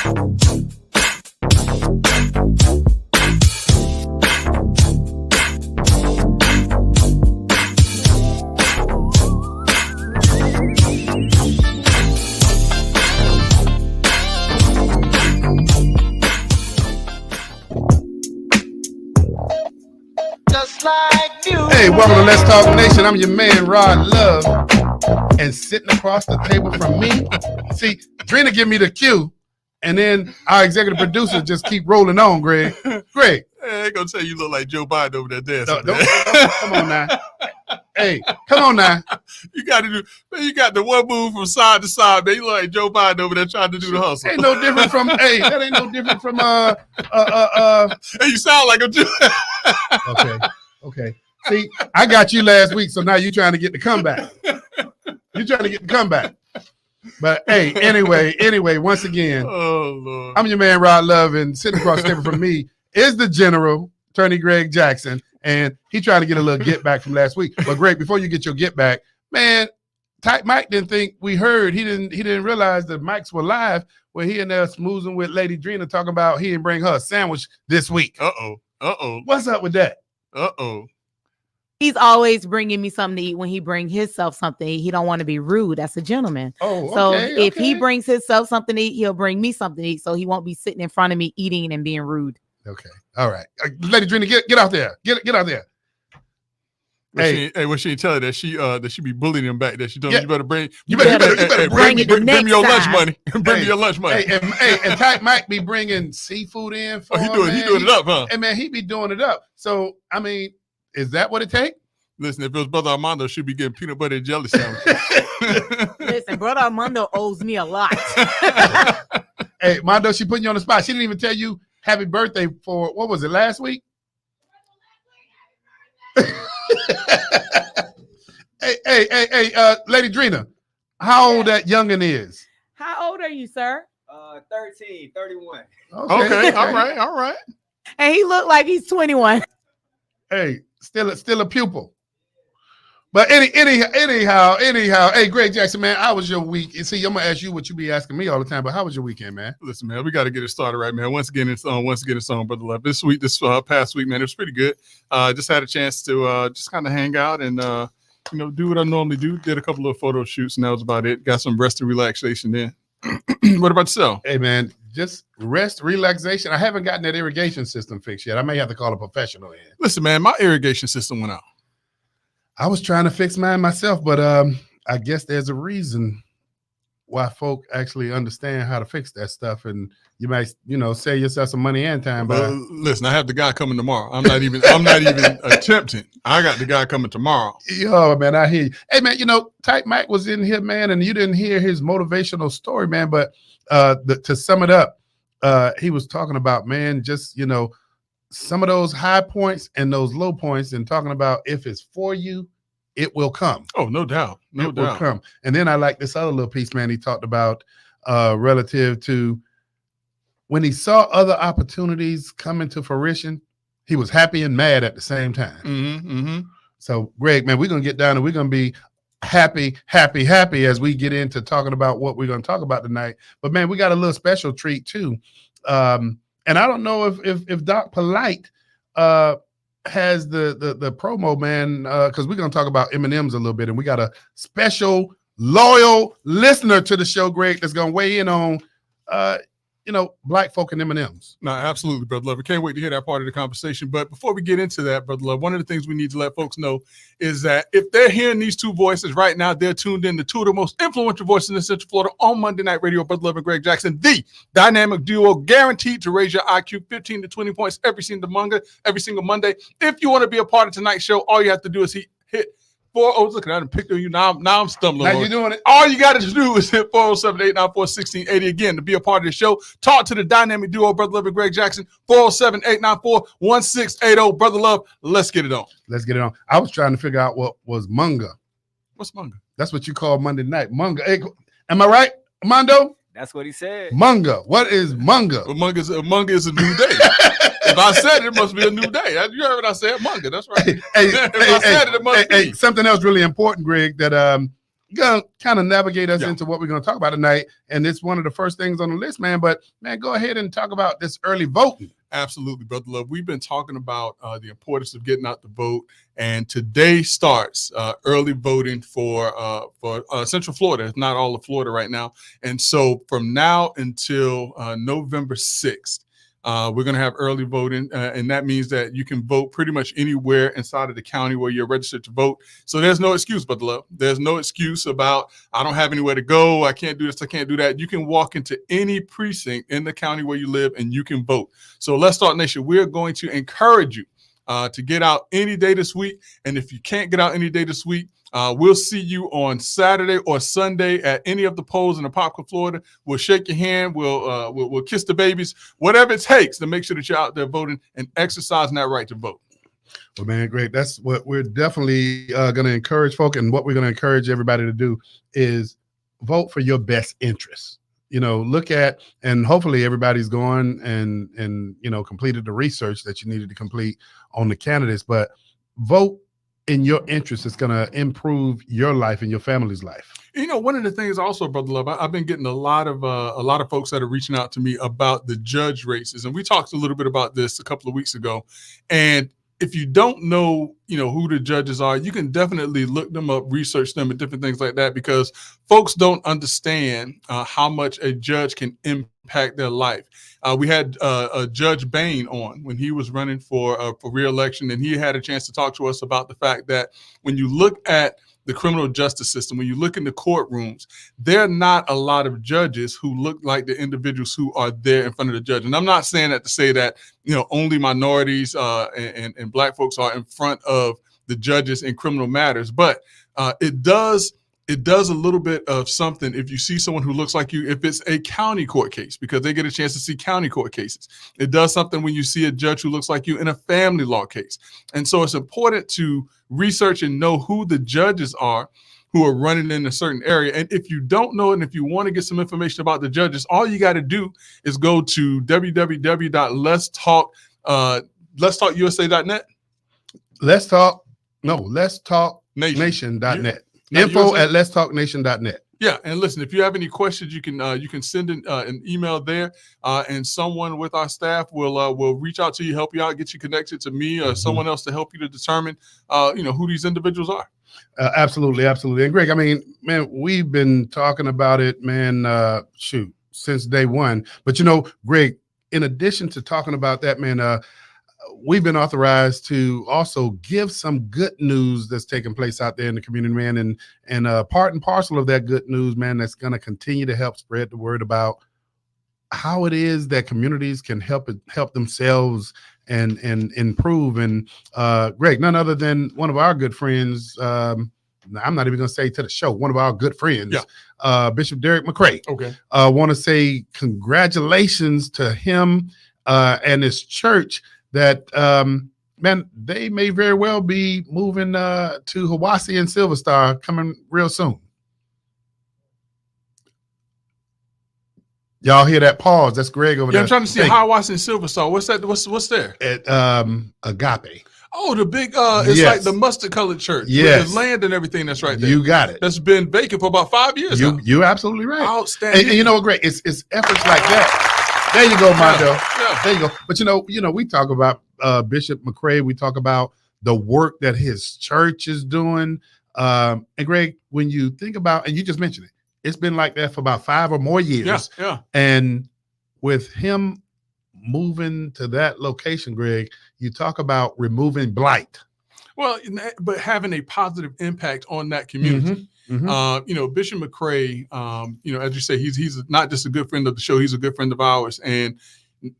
Hey, welcome to Let's Talk Nation. I'm your man, Rod Love. And sitting across the table from me, see, Drina give me the cue, and then our executive producer just keep rolling on, Greg. Greg. Hey, I gonna tell you look like Joe Biden over there dancing. Come on now. Hey, come on now. You got to do. Man, you got the one move from side to side, man. You look like Joe Biden over there trying to do the hustle. Ain't no different from. Hey, that ain't no different from. Hey, you sound like a Jew. Okay. See, I got you last week, so now you trying to get the comeback. But hey, anyway, once again, oh Lord, I'm your man Rod Love, and sitting across the table from me is the General, Attorney Greg Jackson, and he trying to get a little get back from last week. But Greg, before you get your get back, man, Tight Mike didn't think we heard. He didn't realize the mics were live where he and there smoozing with Lady Drina talking about he didn't bring her a sandwich this week. What's up with that? He's always bringing me something to eat. When he bring himself something to eat, he don't want to be rude. That's a gentleman. So if he brings himself something to eat, he'll bring me something to eat. So he won't be sitting in front of me eating and being rude. Okay. All right. Lady Drina, get out there. Get out there. What she ain't tell her that she be bullying him back. That she told him you better bring bring me your lunch money. Bring me your lunch money. And Tight Mike be bringing seafood in for he doing it up, huh? Hey man, he be doing it up. So I mean, is that what it takes? Listen, if it was Brother Armando, she'd be getting peanut butter and jelly sandwiches. Listen, Brother Armando owes me a lot. Hey, Mondo, she putting you on the spot. She didn't even tell you happy birthday for, what was it, last week? Hey, Lady Drina, how old that youngin' is? How old are you, sir? 13, 31. Okay. All right. And he looked like he's 21. Hey, still a pupil. But anyhow, hey, Greg Jackson, man, how was your week? You see, I'm gonna ask you what you be asking me all the time, but how was your weekend, man? Listen, man, we got to get it started right, man. Once again, it's on, Brother Love. This past week, man, it was pretty good. Just had a chance to just kind of hang out and do what I normally do. Did a couple of photo shoots, and that was about it. Got some rest and relaxation then. What about yourself? Hey, man, just rest, relaxation. I haven't gotten that irrigation system fixed yet. I may have to call a professional in. Listen, man, my irrigation system went out. I was trying to fix mine myself, but I guess there's a reason why folk actually understand how to fix that stuff, and you might, save yourself some money and time. But listen, I have the guy coming tomorrow. I'm not even attempting. I got the guy coming tomorrow. Yo, man, I hear you. Hey, man, Tight Mike was in here, man, and you didn't hear his motivational story, man. But to sum it up, he was talking about, man, just some of those high points and those low points, and talking about if it's for you, it will come. Oh, no doubt. It will come. And then I like this other little piece, man, he talked about relative to when he saw other opportunities come into fruition, he was happy and mad at the same time. Mm-hmm. So, Greg, man, we're going to get down and we're going to be happy as we get into talking about what we're going to talk about tonight. But, man, we got a little special treat, too. And I don't know if Doc Polite has the promo, man, because we're going to talk about M&Ms a little bit. And we got a special, loyal listener to the show, Greg, that's going to weigh in on, Black folk and M&Ms. No, absolutely, Brother Love. I can't wait to hear that part of the conversation. But before we get into that, Brother Love, one of the things we need to let folks know is that if they're hearing these two voices right now, they're tuned in to two of the most influential voices in Central Florida on Monday Night Radio, Brother Love and Greg Jackson, the dynamic duo guaranteed to raise your IQ 15 to 20 points every single Monday. If you want to be a part of tonight's show, all you have to do is hit 40. Look at that, I picked on you. Now I'm stumbling. Now you're doing it. All you got to do is hit 407-894-1680 again to be a part of the show. Talk to the dynamic duo, Brother Love and Greg Jackson. 407-894-1680. Brother Love, let's get it on. I was trying to figure out what was Munga. What's Munga? That's what you call Monday night. Munga. Hey, am I right, Mondo? That's what he said. Munga. What is Munga? Well, Munga is a new day. If I said it, must be a new day. You heard what I said, Munga. That's right. Hey, something else really important, Greg, that gonna kind of navigate us Yeah. into what we're gonna talk about tonight, and it's one of the first things on the list, man. But man, go ahead and talk about this early voting. Absolutely, Brother Love. We've been talking about the importance of getting out the vote, and today starts early voting for Central Florida. It's not all of Florida right now, and so from now until November 6th, we're going to have early voting, and that means that you can vote pretty much anywhere inside of the county where you're registered to vote. So there's no excuse, Brother Love. There's no excuse about, I don't have anywhere to go, I can't do this, I can't do that. You can walk into any precinct in the county where you live and you can vote. So Let's Start Nation, we're going to encourage you to get out any day this week. And if you can't get out any day this week, we'll see you on Saturday or Sunday at any of the polls in Apopka, Florida. We'll shake your hand. We'll kiss the babies, whatever it takes to make sure that you're out there voting and exercising that right to vote. Well, man, great. That's what we're definitely going to encourage folk, and what we're going to encourage everybody to do is vote for your best interests. You know, look at, and hopefully everybody's gone and completed the research that you needed to complete on the candidates, but vote in your interest. Is going to improve your life and your family's life. You know, one of the things also, Brother Love, I've been getting a lot of folks that are reaching out to me about the judge races, and we talked a little bit about this a couple of weeks ago. And if you don't know, who the judges are, you can definitely look them up, research them, and different things like that, because folks don't understand how much a judge can impact their life. We had Judge Bain on when he was running for re-election, and he had a chance to talk to us about the fact that when you look at the criminal justice system, when you look in the courtrooms, there are not a lot of judges who look like the individuals who are there in front of the judge. And I'm not saying that to say that, only minorities and Black folks are in front of the judges in criminal matters, but it does a little bit of something if you see someone who looks like you, if it's a county court case, because they get a chance to see county court cases. It does something when you see a judge who looks like you in a family law case. And so it's important to research and know who the judges are who are running in a certain area. And if you don't know it, and if you want to get some information about the judges, all you got to do is go to www.letstalkusa.net. Let's talk nation.net. Info at letstalknation.net. Yeah, and listen, if you have any questions, you can send an email there, and someone with our staff will reach out to you, help you out, get you connected to me or someone else to help you to determine, who these individuals are. Absolutely. And Greg, I mean, man, we've been talking about it, man, since day one. But Greg, in addition to talking about that, man, we've been authorized to also give some good news that's taking place out there in the community, man, and part and parcel of that good news, man, that's going to continue to help spread the word about how it is that communities can help themselves and improve. And Greg, none other than one of our good friends, I'm not even going to say to the show, one of our good friends, Bishop Derek McCray. Okay. Want to say congratulations to him and his church that, man, they may very well be moving to Hiwassee and Silver Star coming real soon. Y'all hear that pause? That's Greg over there. I'm trying to see Hiwassee and Silver Star. What's that? What's there? At Agape. Oh, the big, it's like the mustard colored church. Yes. With the land and everything that's right there. You got it. That's been vacant for about 5 years now. You're absolutely right. Outstanding. And you know what, Greg? It's efforts like that. There you go, Mondo. Yeah. There you go. But we talk about Bishop McCray. We talk about the work that his church is doing. And Greg, when you think about, and you just mentioned it, it's been like that for about 5 or more years. Yeah. And with him moving to that location, Greg, you talk about removing blight. Well, but having a positive impact on that community. Bishop McCray, as you say, he's not just a good friend of the show, he's a good friend of ours. And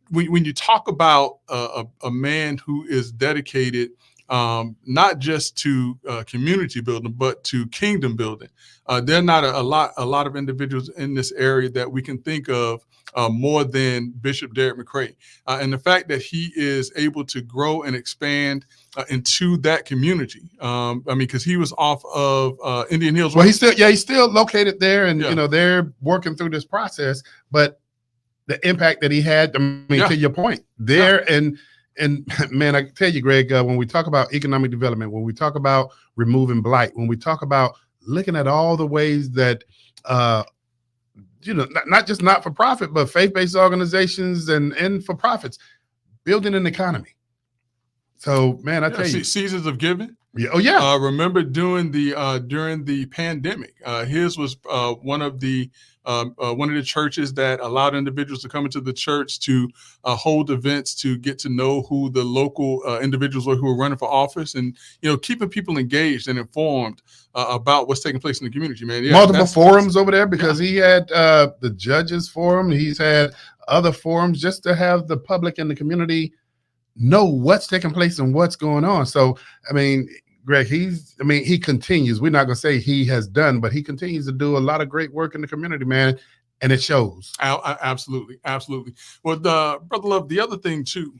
when you talk about a man who is dedicated not just to community building, but to kingdom building, there are not a lot of individuals in this area that we can think of more than Bishop Derek McCray. And the fact that he is able to grow and expand into that community. Because he was off of Indian Hills. Well, he's still located there, and they're working through this process. But the impact that he had, to your point, there and man, I can tell you, Greg, when we talk about economic development, when we talk about removing blight, when we talk about looking at all the ways that, not just not for profit, but faith-based organizations and for profits, building an economy. So, man, I tell you, seasons of giving. Yeah. Oh yeah. Remember during the pandemic, his was one of the churches that allowed individuals to come into the church to hold events to get to know who the local individuals were who were running for office, and keeping people engaged and informed about what's taking place in the community. Man, yeah, multiple forums over there because he had the judges forum. He's had other forums just to have the public and the community know what's taking place and what's going on. So, I mean, Greg, he continues. We're not going to say he has done, but he continues to do a lot of great work in the community, man. And it shows. Absolutely. Absolutely. Well, Brother Love, the other thing too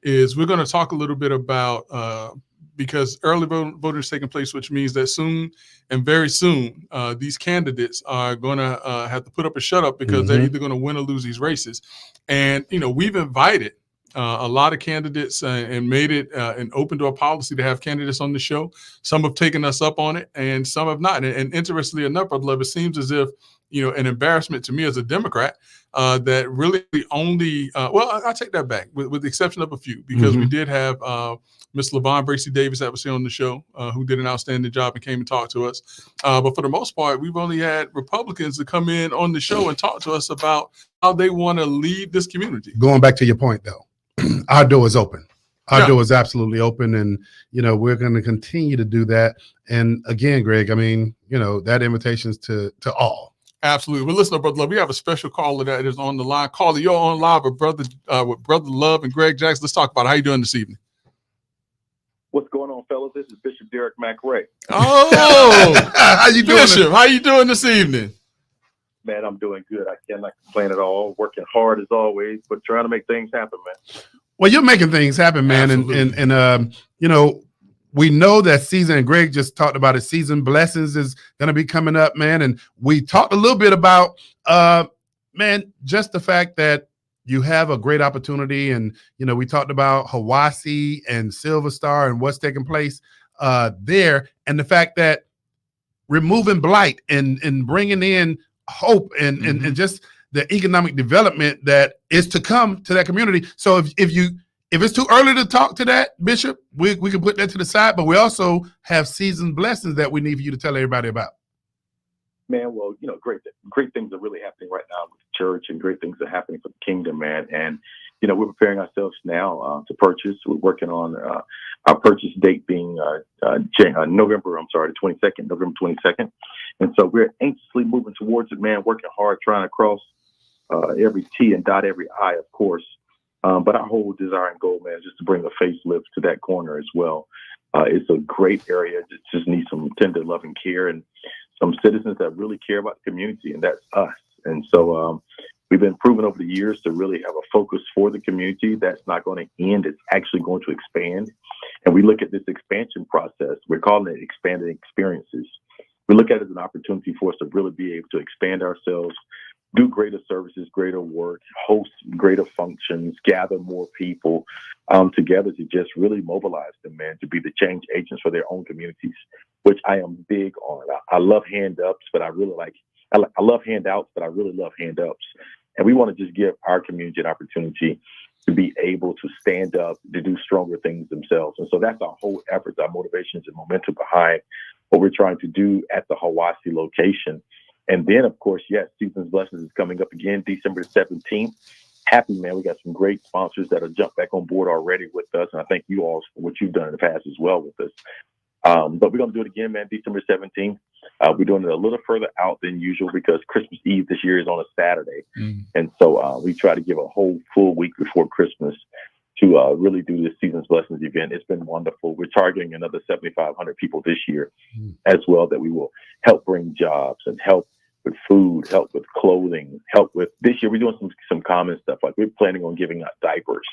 is we're going to talk a little bit about, because early voting is taking place, which means that soon and very soon, these candidates are going to have to put up or shut up because they're either going to win or lose these races. And, we've invited a lot of candidates and made it an open door policy to have candidates on the show. Some have taken us up on it and some have not. And interestingly enough, Brother Love, it seems as if, an embarrassment to me as a Democrat that really only, I take that back with the exception of a few, because we did have Miss LaVon Bracy Davis that was here on the show, who did an outstanding job and came and talked to us. But for the most part, we've only had Republicans to come in on the show and talk to us about how they want to lead this community. Going back to your point, though, our door is open. Our door is absolutely open, and we're going to continue to do that. And again, Greg, I mean, that invitation is to all. Absolutely. Well, listen, Brother Love, we have a special caller that is on the line. Caller, you're on live with Brother Love and Greg Jackson. Let's talk about how you doing this evening. What's going on, fellas? This is Bishop Derek McRae. Oh, how you doing, Bishop? How you doing this evening? Man, I'm doing good. I cannot complain at all. Working hard as always, but trying to make things happen, man. Well, you're making things happen, man. Absolutely. And we know that season, and Greg just talked about it, season blessings is going to be coming up, man. And we talked a little bit about, man, just the fact that you have a great opportunity. And, we talked about Hiwassee and Silver Star and what's taking place there. And the fact that removing blight and bringing in hope and just the economic development that is to come to that community. So if it's too early to talk to that, Bishop, we can put that to the side, but we also have season blessings that we need for you to tell everybody about. Man, well, great things are really happening right now with the church, and great things are happening for the kingdom, man. And, we're preparing ourselves now to purchase. We're working on our purchase date being November 22nd. And so we're anxiously moving towards it, man, working hard, trying to cross every T and dot every I, of course. But our whole desire and goal, man, is just to bring a facelift to that corner as well. It's a great area. It just needs some tender loving care and some citizens that really care about the community, and that's us. And so we've been proven over the years to really have a focus for the community. That's not going to end. It's actually going to expand. And we look at this expansion process. We're calling it expanding experiences. We look at it as an opportunity for us to really be able to expand ourselves, do greater services, greater work, host greater functions, gather more people together to just really mobilize them, man, to be the change agents for their own communities, which I am big on. I love hand-ups, but I love handouts, but I really love hand-ups. And we want to just give our community an opportunity to be able to stand up, to do stronger things themselves. And so that's our whole effort, our motivations and momentum behind what we're trying to do at the Hiwassee location. And then, of course, yes, Season's Blessings is coming up again, December 17th. Happy, man. We got some great sponsors that have jumped back on board already with us. And I thank you all for what you've done in the past as well with us. But we're going to do it again, man, December 17th. We're doing it a little further out than usual because Christmas Eve this year is on a Saturday. And so we try to give a whole full week before Christmas to really do this Season's Blessings event. It's been wonderful. We're targeting another 7,500 people this year as well that we will help bring jobs and help with food, help with clothing, help with this year. We're doing some common stuff. Like we're planning on giving out diapers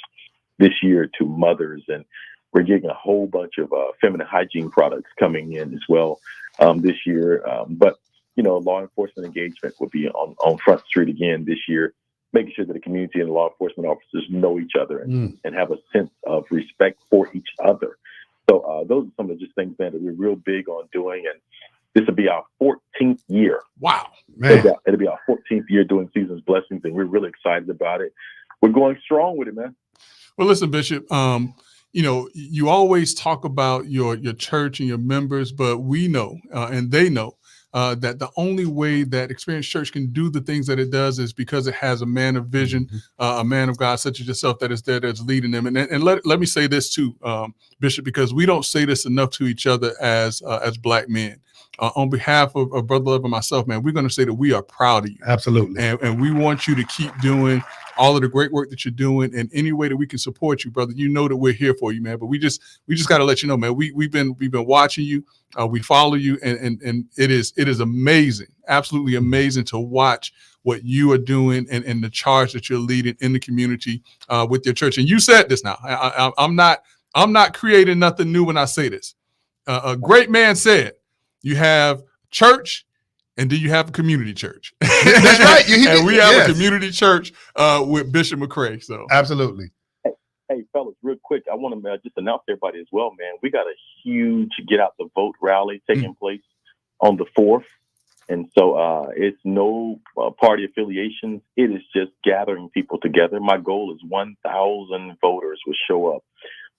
this year to mothers, and we're getting a whole bunch of feminine hygiene products coming in as well this year. But, law enforcement engagement will be on Front Street again this year, making sure that the community and law enforcement officers know each other and have a sense of respect for each other. So those are some of the just things, man, that we're real big on doing. And This will be our 14th year. Wow. Man. It'll be our 14th year doing Seasons Blessings, and we're really excited about it. We're going strong with it, man. Well, listen, Bishop, you know, you always talk about your church and your members, but we know and they know that the only way that Experience Church can do the things that it does is because it has a man of vision, a man of God such as yourself that is there, that's leading them. And let me say this too, Bishop, because we don't say this enough to each other as Black men. On behalf of Brother Love and myself, man, we're going to say that we are proud of you. Absolutely. And we want you to keep doing all of the great work that you're doing, and any way that we can support you, brother. You know that we're here for you, man. But we just got to let you know, man. We've been watching you. We follow you, and it is amazing, absolutely amazing to watch what you are doing and the charge that you're leading in the community with your church. And you said this now. I'm not creating nothing new when I say this. A great man said, "You have church, and do you have a community church?" That's right. And we have a community church with Bishop McCray. So absolutely. Hey, fellas, real quick, I want to just announce to everybody as well, man. We got a huge Get Out the Vote rally taking place on the 4th. And so it's no party affiliations. It is just gathering people together. My goal is 1,000 voters will show up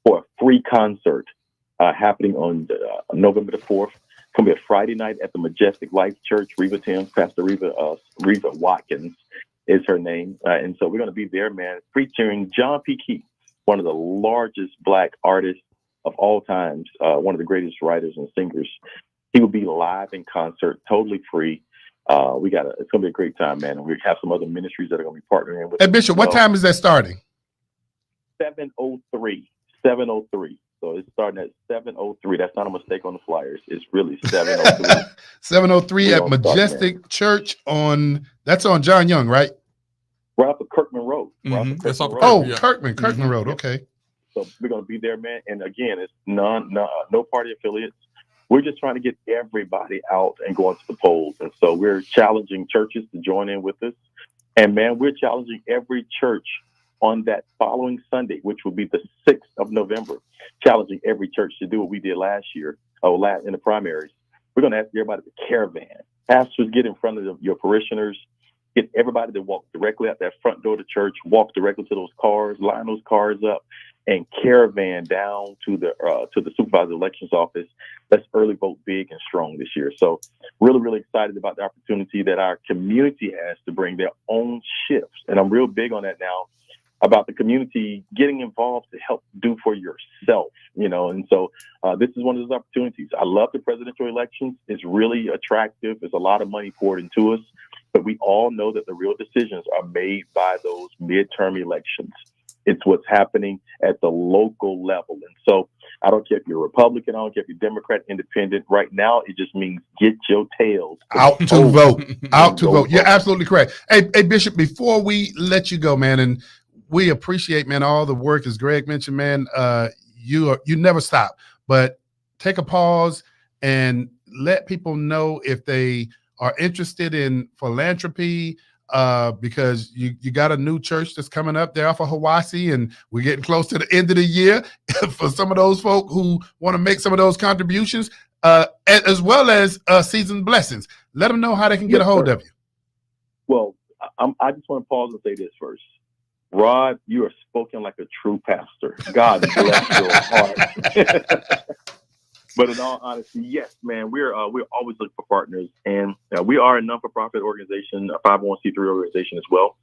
for a free concert happening on November the 4th. It's going to be a Friday night at the Majestic Life Church. Reva Timms, Pastor Reva Watkins is her name. And so we're going to be there, man, featuring John P. Key, one of the largest Black artists of all times, one of the greatest writers and singers. He will be live in concert, totally free. It's going to be a great time, man. And we have some other ministries that are going to be partnering with us. Hey, Bishop, what time is that starting? 7:03. So it's starting at 7:03. That's not a mistake on the flyers. It's really 7:03. 7:03 at Majestic Church that's on John Young, right? Right off of Kirkman Road. That's off of Kirkman Road. Okay. So we're going to be there, man. And again, it's no party affiliates. We're just trying to get everybody out and going to the polls. And so we're challenging churches to join in with us. And man, we're challenging every church on that following Sunday, which will be the 6th of November, challenging every church to do what we did last year in the primaries. We're going to ask everybody to caravan. Pastors, get in front of your parishioners. Get everybody to walk directly out that front door to church, walk directly to those cars, line those cars up, and caravan down to the supervisor elections office. Let's early vote big and strong this year. So really, really excited about the opportunity that our community has to bring their own shifts. And I'm real big on that now, about the community getting involved to help do for yourself, and so this is one of those opportunities. I love the presidential elections. It's really attractive. There's a lot of money poured into us, but we all know that the real decisions are made by those midterm elections. It's what's happening at the local level. And so I don't care if you're Republican, I don't care if you're Democrat, Independent. Right now, it just means get your tails out to vote. Out to vote. You're absolutely correct. Hey, Bishop, before we let you go, man, and we appreciate, man, all the work, as Greg mentioned, man, you never stop, but take a pause and let people know if they are interested in philanthropy, because you got a new church that's coming up there off of Hiwassee, and we're getting close to the end of the year for some of those folk who want to make some of those contributions, as well as Seasons Blessings. Let them know how they can get a hold of you. Well, I just want to pause and say this first. Rod, you are spoken like a true pastor. God bless your heart. But in all honesty, yes, man, we're always looking for partners, and we are a non-for-profit organization, a 501c3 organization as well.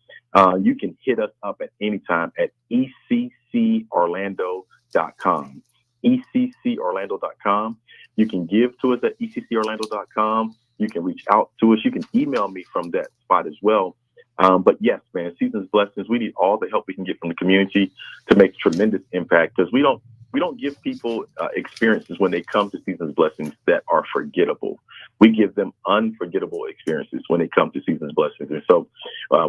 You can hit us up at any time at ECCOrlando.com. ECCOrlando.com. You can give to us at ECCOrlando.com. You can reach out to us. You can email me from that spot as well. But yes, man, Seasons Blessings, we need all the help we can get from the community to make tremendous impact, because we don't give people experiences when they come to Seasons Blessings that are forgettable. We give them unforgettable experiences when they come to Seasons Blessings. And so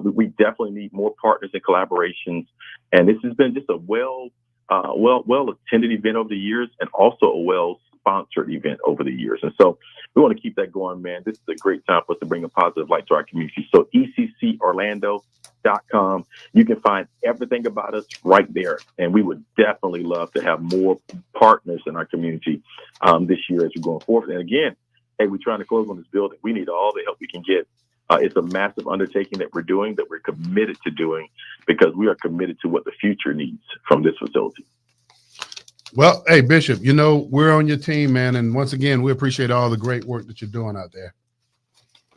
we definitely need more partners and collaborations. And this has been just a well attended event over the years, and also a well-sponsored event over the years. And so we want to keep that going, man. This is a great time for us to bring a positive light to our community. So ECCOrlando.com. You can find everything about us right there. And we would definitely love to have more partners in our community this year as we're going forward. And again, hey, we're trying to close on this building. We need all the help we can get. It's a massive undertaking that we're doing, that we're committed to doing, because we are committed to what the future needs from this facility. Well, hey, Bishop, you know, we're on your team, man. And once again, we appreciate all the great work that you're doing out there.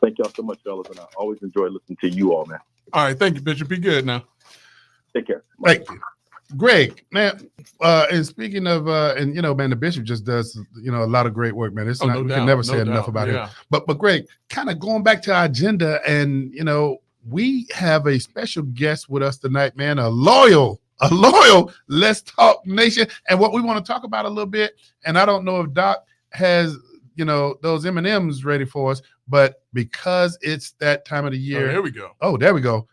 Thank y'all so much, fellas. And I always enjoy listening to you all, man. All right. Thank you, Bishop. Be good now. Take care. Thank you. Greg, man, and speaking of, and you know, man, the Bishop just does, you know, a lot of great work, man. It's we can never say enough about it. But Greg, kind of going back to our agenda, and you know, we have a special guest with us tonight, man, a loyal Let's Talk Nation, and what we want to talk about a little bit. And I don't know if Doc has, you know, those M&Ms ready for us, but because it's that time of the year, there we go. Oh, there we go.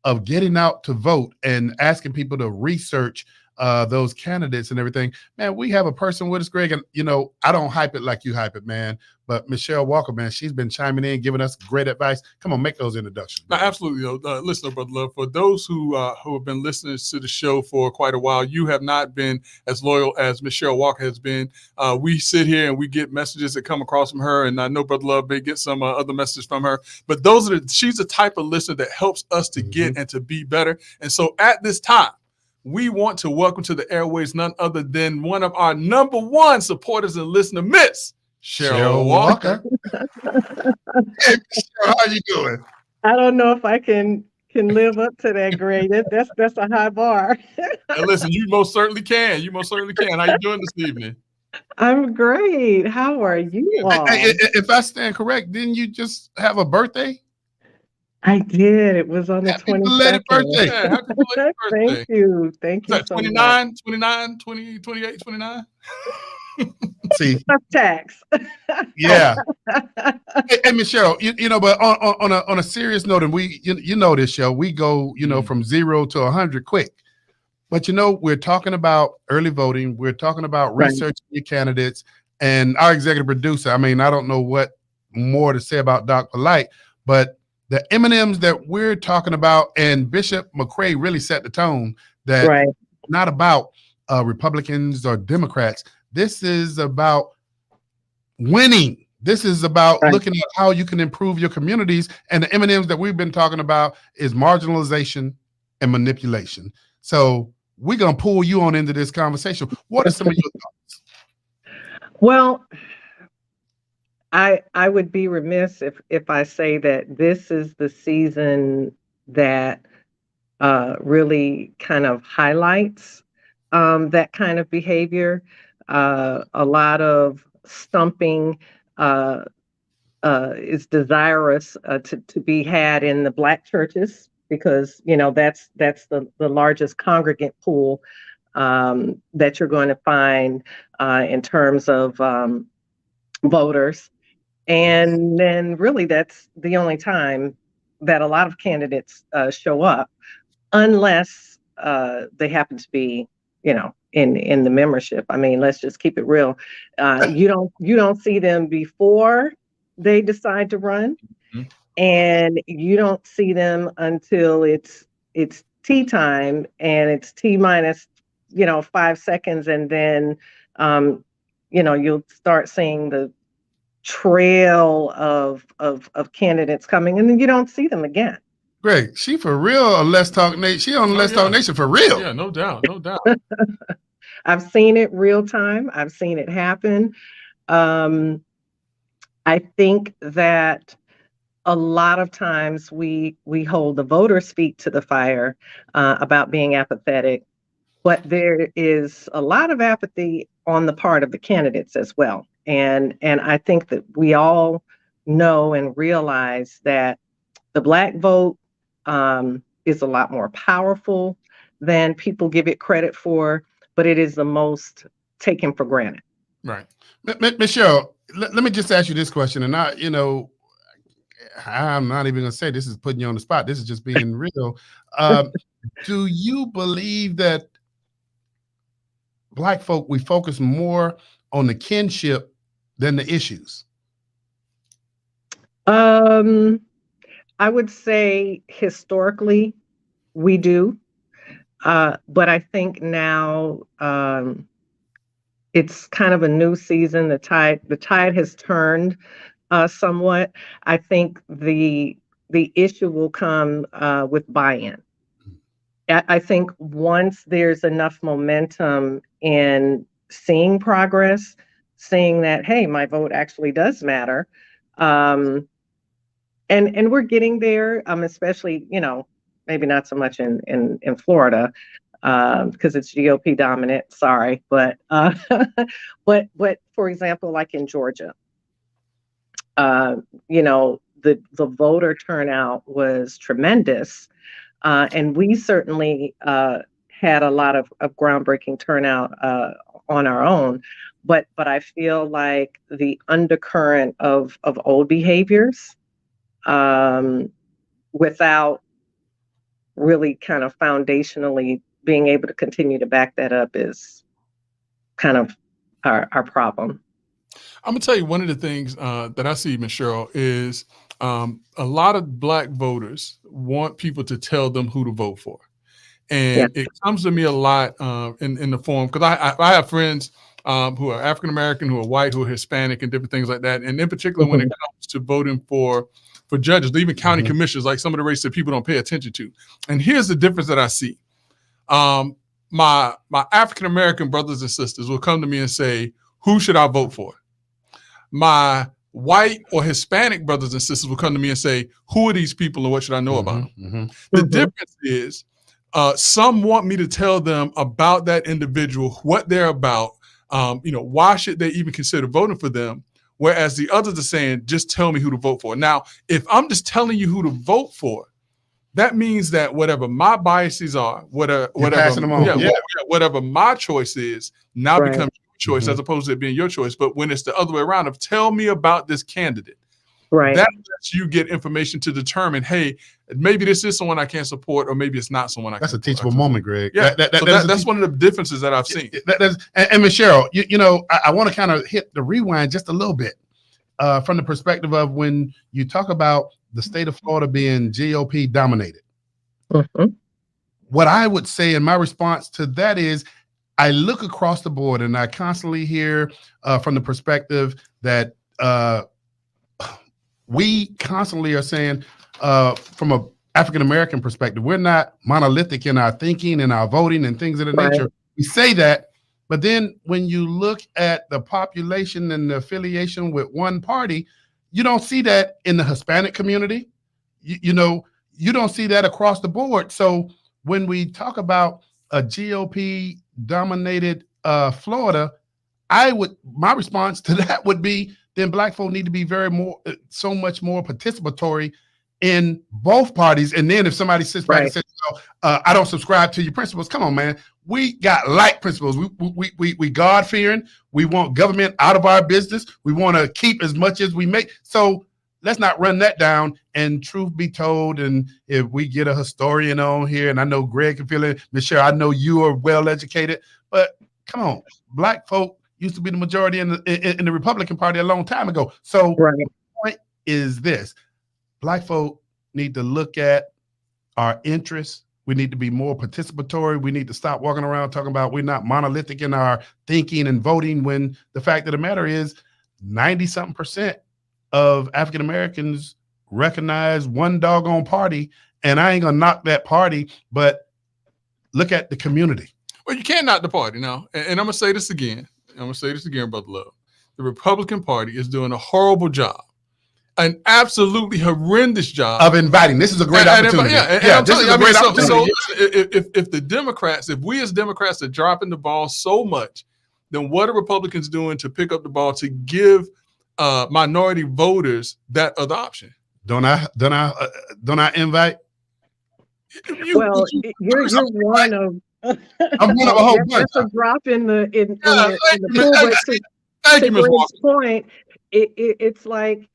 Of getting out to vote and asking people to research those candidates and everything. Man, we have a person with us, Greg, and you know, I don't hype it like you hype it, man, but Michelle Walker, man, she's been chiming in, giving us great advice. Come on, make those introductions. No, absolutely. Listen, Brother Love, for those who have been listening to the show for quite a while, you have not been as loyal as Michelle Walker has been. We sit here and we get messages that come across from her, and I know Brother Love may get some other messages from her, but she's the type of listener that helps us to get and to be better. And so at this time, we want to welcome to the airways none other than one of our number one supporters and listener, Miss Cheryl Walker. Hey, Cheryl, how you doing? I don't know if I can live up to that grade. That's a high bar. And listen, you most certainly can. How you doing this evening? I'm great. How are you all? Hey, if I stand correct, didn't you just have a birthday? I did. It was on the 22nd. Birthday. Yeah, happy belated birthday. Thank you. Thank you. Is that 29, 20, 28, 29? See, tax. Yeah. Hey, Michelle, you know, but on a serious note, and we, you know, this show, we go, you know, from 0 to 100 quick. But you know, we're talking about early voting. We're talking about researching your candidates, and our executive producer. I mean, I don't know what more to say about Doc Polite, but the M&Ms that we're talking about, and Bishop McCray really set the tone that not about Republicans or Democrats. This is about winning. This is about looking at how you can improve your communities. And the M&Ms that we've been talking about is marginalization and manipulation. So we're going to pull you on into this conversation. What are some of your thoughts? Well, I would be remiss if I say that this is the season that really kind of highlights that kind of behavior. A lot of stumping is desirous to be had in the Black churches, because you know that's the largest congregant pool that you're going to find in terms of voters. And then really that's the only time that a lot of candidates show up, unless they happen to be, you know, in the membership. I mean, let's just keep it real. You don't see them before they decide to run, and you don't see them until it's tea time, and it's T minus, you know, 5 seconds, and then you know, you'll start seeing the trail of candidates coming, and then you don't see them again. Greg, she for real. Let's Talk Nation. She on Let's Talk Nation for real. Yeah, no doubt. I've seen it real time. I've seen it happen. I think that a lot of times we hold the voters' feet to the fire about being apathetic, but there is a lot of apathy on the part of the candidates as well. And I think that we all know and realize that the Black vote is a lot more powerful than people give it credit for, but it is the most taken for granted. Right. Michelle, let me just ask you this question. And I'm not even going to say this is putting you on the spot. This is just being real. Do you believe that Black folk, we focus more on the kinship than the issues? I would say historically we do, but I think now it's kind of a new season. The tide has turned somewhat. I think the issue will come with buy-in. I think once there's enough momentum in seeing progress, seeing that, hey, my vote actually does matter, and we're getting there, especially, maybe not so much in Florida, because it's GOP dominant, sorry, but for example, like in Georgia, the voter turnout was tremendous. And we certainly had a lot of groundbreaking turnout on our own, but I feel like the undercurrent of old behaviors, without really kind of foundationally being able to continue to back that up, is kind of our problem. I'm gonna tell you one of the things that I see, Ms. Cheryl, is a lot of Black voters want people to tell them who to vote for. And it comes to me a lot in the form, because I have friends who are African-American, who are white, who are Hispanic, and different things like that. And in particular, when it comes to voting for judges, even county commissioners, like some of the races that people don't pay attention to. And here's the difference that I see. My African-American brothers and sisters will come to me and say, who should I vote for? My white or Hispanic brothers and sisters will come to me and say, who are these people and what should I know about them? The difference is some want me to tell them about that individual, what they're about, why should they even consider voting for them? Whereas the others are saying, just tell me who to vote for. Now, if I'm just telling you who to vote for, that means that whatever my biases are, whatever my choice is, now becomes your choice as opposed to it being your choice. But when it's the other way around, of tell me about this candidate, that lets you get information to determine, hey, maybe this is someone I can't support, or maybe it's not someone I can support. That's a teachable moment, Greg. Yeah, that's one of the differences that I've seen. And Ms. Cheryl, I want to kind of hit the rewind just a little bit from the perspective of when you talk about the state of Florida being GOP dominated. What I would say in my response to that is, I look across the board and I constantly hear from the perspective that we constantly are saying, from an African-American perspective, we're not monolithic in our thinking and our voting and things of the nature. We say that, but then when you look at the population and the affiliation with one party, you don't see that in the Hispanic community. You don't see that across the board. So when we talk about a GOP dominated Florida, my response to that would be, then Black folk need to be so much more participatory in both parties. And then if somebody sits back and says, I don't subscribe to your principles, come on, man. We got like principles. We God-fearing. We want government out of our business. We want to keep as much as we make. So let's not run that down. And truth be told, and if we get a historian on here, and I know Greg can feel it, Michelle, I know you are well educated, but come on, Black folk used to be the majority in the Republican Party a long time ago. So the point is this: Black folk need to look at our interests. We need to be more participatory. We need to stop walking around talking about we're not monolithic in our thinking and voting, when the fact of the matter is 90-something% of African Americans recognize one doggone party. And I ain't gonna knock that party, but look at the community. Well, you can't knock the party now. And I'm gonna say this again. Brother Love. The Republican Party is doing a horrible job, an absolutely horrendous job of inviting. This is a great opportunity. This is a great opportunity. So if we as Democrats are dropping the ball so much, then what are Republicans doing to pick up the ball to give minority voters that other option? Don't I invite? You're one of. I'm one of a whole bunch. That's a drop in the pool. Thank you, Ms. Walker. Point, it's like,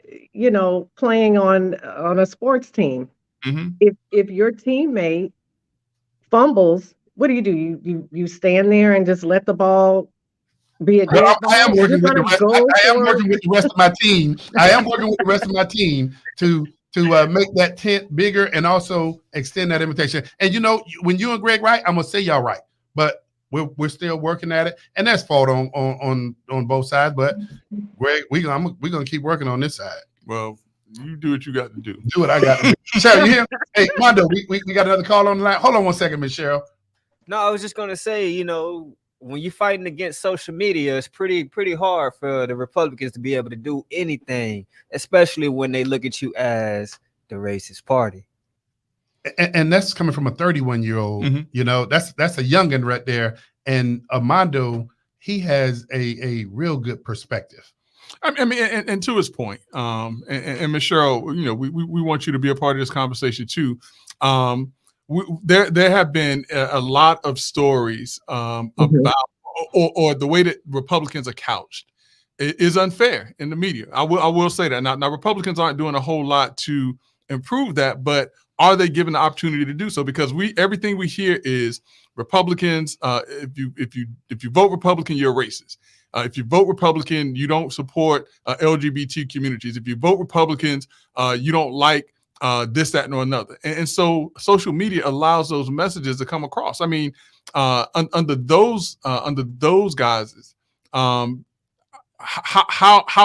playing on a sports team. If your teammate fumbles, what do? You stand there and just let the ball be a dead ball? I am working with the rest of my team. I am working with the rest of my team to make that tent bigger and also extend that invitation. And when you and Greg right, I'm gonna say y'all right. But we're still working at it, and that's fault on both sides. But Greg, we're gonna keep working on this side. Well, you do what you got to do. Do what I got to do. Cheryl, you hear? Hey, Mondo, we got another call on the line. Hold on one second, Miss Cheryl. No, I was just gonna say, you know, when you're fighting against social media, it's pretty hard for the Republicans to be able to do anything, especially when they look at you as the racist party. And that's coming from a 31-year-old. Mm-hmm. You know, that's a youngin right there. And Armando, he has a real good perspective. I mean, and to his point, and Ms. Cheryl, you know, we want you to be a part of this conversation too. There have been a lot of stories about, or the way that Republicans are couched is unfair in the media. I will say that. Now Republicans aren't doing a whole lot to improve that, but are they given the opportunity to do so? Because everything we hear is Republicans. If you vote Republican, you're racist. If you vote Republican, you don't support LGBT communities. If you vote Republicans, you don't like this, that, and another. And so social media allows those messages to come across. I mean, under those guises, how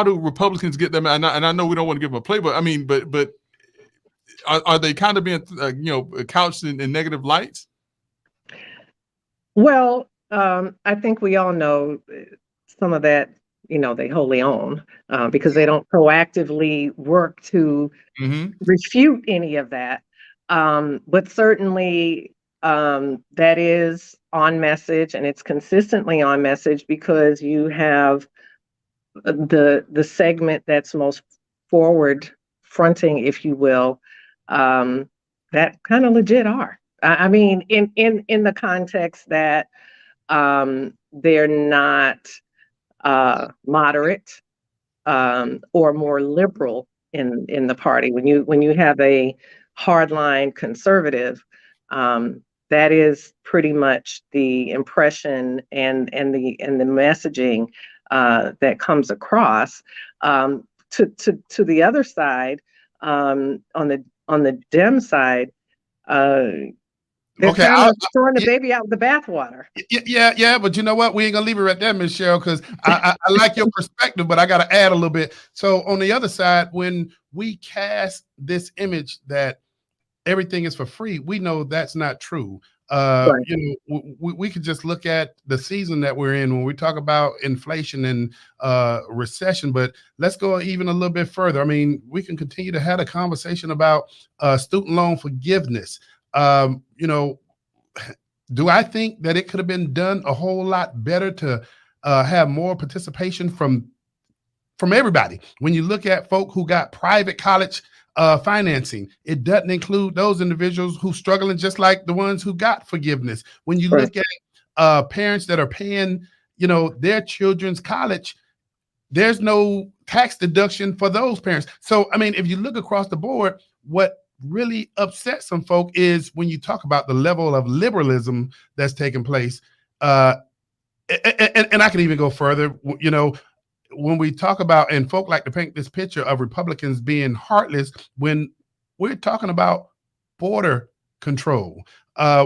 do Republicans get them? And I know we don't want to give them a play, but I mean, but are they kind of being couched in negative lights? Well, I think we all know some of that, you know, they wholly own because they don't proactively work to refute any of that. But certainly that is on message, and it's consistently on message because you have the segment that's most forward fronting, if you will, that kind of legit are. I mean, in the context that they're not moderate or more liberal in the party. When you have a hardline conservative, that is pretty much the impression and the messaging that comes across. To the other side, on the Dem side, they're kind of throwing the baby out with the bathwater. Yeah, but you know what? We ain't gonna leave it right there, Ms. Cheryl, because I like your perspective, but I got to add a little bit. So on the other side, when we cast this image that everything is for free, we know that's not true. Right. You know, we could just look at the season that we're in when we talk about inflation and recession, but let's go even a little bit further. I mean, we can continue to have a conversation about student loan forgiveness. You know, do I think that it could have been done a whole lot better to have more participation from everybody? When you look at folk who got private college financing, it doesn't include those individuals who struggling just like the ones who got forgiveness. When you look at parents that are paying, you know, their children's college, there's no tax deduction for those parents. So, I mean, if you look across the board, what really upsets some folk is when you talk about the level of liberalism that's taking place. And I can even go further, you know, when we talk about, and folk like to paint this picture of Republicans being heartless when we're talking about border control.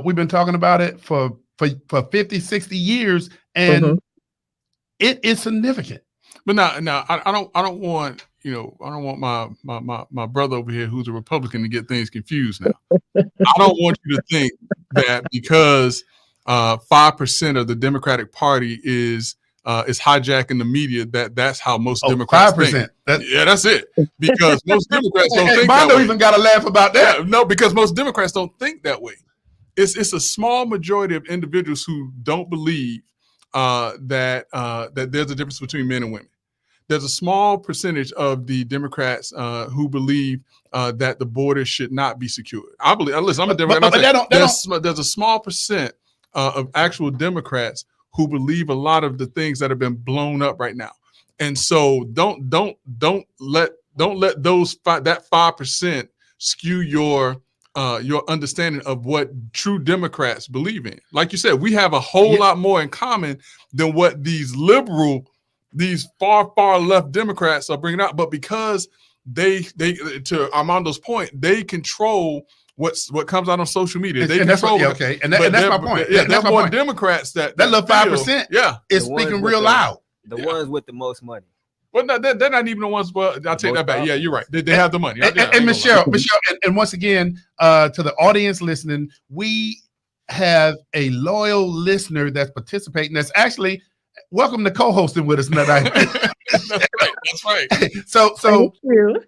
We've been talking about it for 50, 60 years, and it is significant. But now I don't want, you know, I don't want my brother over here who's a Republican to get things confused now. I don't want you to think that because 5% of the Democratic Party is hijacking the media, that's how most Democrats 5%. Think. That's it. Because most Democrats don't think that way. Even got to laugh about that. Yeah, no, because most Democrats don't think that way. It's a small majority of individuals who don't believe that there's a difference between men and women. There's a small percentage of the Democrats who believe that the border should not be secured. I believe. Listen, I'm a Democrat. There's a small percent of actual Democrats who believe a lot of the things that have been blown up right now, and so don't let those that 5% skew your understanding of what true Democrats believe in. Like you said, we have a whole lot more in common than what these far left Democrats are bringing out. But because they to Armando's point, they control what comes out on social media. And, They and that's what, control yeah, it. okay, and, and that's my point. Yeah, That's there's my more point. Democrats that That little feel- 5%, yeah, is The ones speaking with real the- loud. The Yeah. ones with the most money. well, no, they're not even the ones. Well, I'll take that back. Yeah, you're right. They have the money. I ain't And gonna Michelle, lie. and once again, to the audience listening, we have a loyal listener that's participating. That's actually welcome to co-hosting with us tonight. That's right. That's right. So Thank you.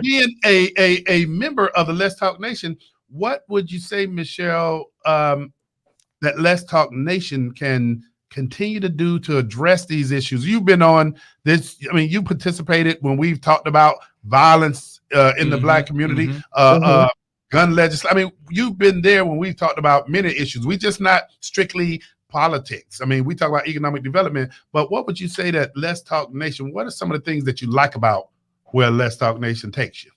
being a member of the Let's Talk Nation, what would you say, Michelle, that Let's Talk Nation can continue to do to address these issues? You've been on this. I mean, you participated when we've talked about violence in the Black community, gun legislation. I mean, you've been there when we've talked about many issues. We just not strictly politics. I mean, we talk about economic development, but what would you say that Let's Talk Nation, what are some of the things that you like about where Let's Talk Nation takes you?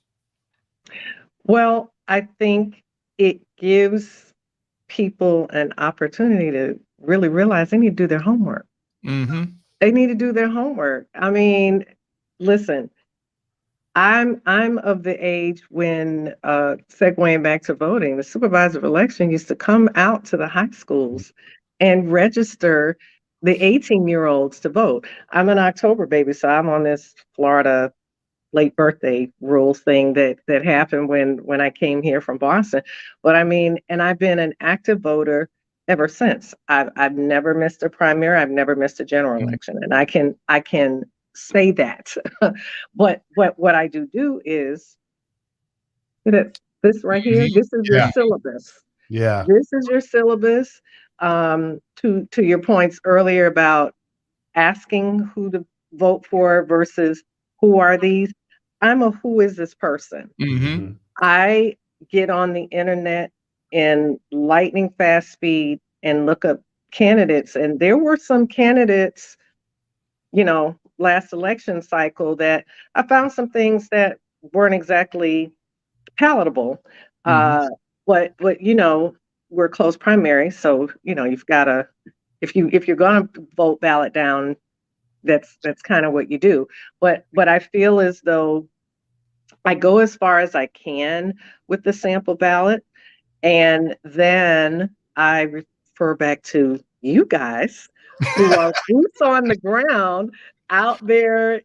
Well, I think it gives people an opportunity to really realize they need to do their homework. Mm-hmm. They need to do their homework. I mean, listen, I'm of the age when, segueing back to voting, the supervisor of election used to come out to the high schools and register the 18-year-olds to vote. I'm an October baby, so I'm on this Florida late birthday rules thing that happened when I came here from Boston. But I mean, and I've been an active voter ever since. I've never missed a primary. I've never missed a general election, and I can say that. But what I do is this right here. This is your syllabus. Yeah. This is your syllabus. To your points earlier about asking who to vote for versus who are these. I'm a who is this person? Mm-hmm. I get on the internet in lightning fast speed and look up candidates. And there were some candidates, last election cycle that I found some things that weren't exactly palatable. But we're close primary. So, you've got to, if you're going to vote ballot down, that's kind of what you do. But I feel as though I go as far as I can with the sample ballot, and then I refer back to you guys who are boots on the ground out there,